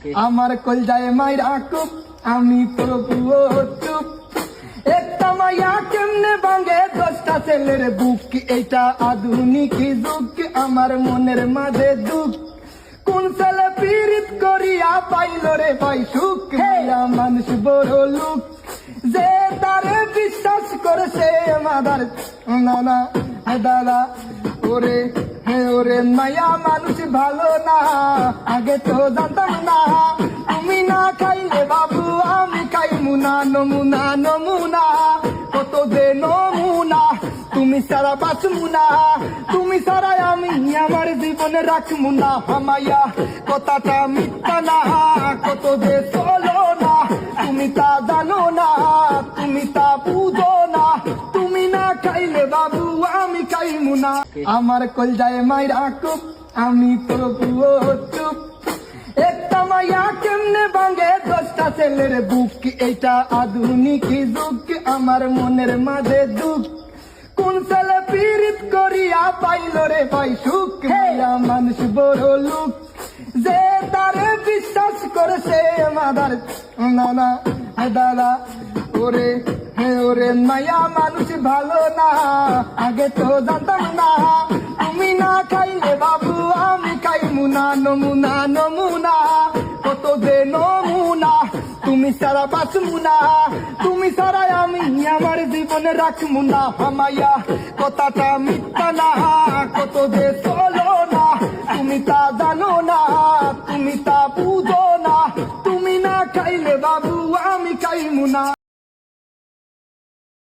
আমার কলজায় মাইরা কুপ আমি তবুও চুপ। একটা মাইয়া কেমনে ভাঙে 10টা ছেলের বুক, এইটা আধুনিক যুগ। আমার মনের মাঝে দুঃখ, কোন ছেলে পীড়িত করিয়া পাইল রে ভাই সুখ। হেয়া মানুষ বড় লোক, যে তারে বিশ্বাস করেছে মাদার নানা দাদা। ওরে ওরে মায়া মানুষ ভালো না, আগে তো জানতাম না। তুমি না খাইলে বাবু আমি খাইমু না, নমুনা নমুনা কত যে নমুনা। তুমি সারা বাঁচমু না, তুমি সারাই আমি আমার জীবনে রাখমু না। মায়া কথাটা মিথ্যা না, কত যে চলো না। তুমি তা জানো না, তুমি তা বুঝো না। তুমি না খাইলে বাবু আমি খাইমু না। আমার কলজায় মাইরা কুপ আমি তবুও চুপ। একটা মাইয়া কেমনে ভাঙে 10টা ছেলের বুক, এইটা আধুনিক যুগ। আমার মনের মাঝে দুঃখ, কোন ছেলে পীড়িত করিয়া পাইল রে ভাই সুখ। হেয়া মানুষ বড় লোক, যে তারে বিশ্বাস করেছে মাদার নানা দাদা। ওরে ওরে মায়া মানুষ ভালো না, আগে তো জানতাম না। তুমি না খাইলে বাবু আমি খাইমু না, নমুনা নমুনা কত যে নমুনা। তুমি সারা বাঁচমু না, তুমি সারাই আমি আমার জীবনে রাখমু না। মায়া কথাটা মিথ্যা না, কত যে চলো না। তুমি তা জানো না, তুমি তা বুঝো না। তুমি না খাইলে বাবু আমি খাইমু না।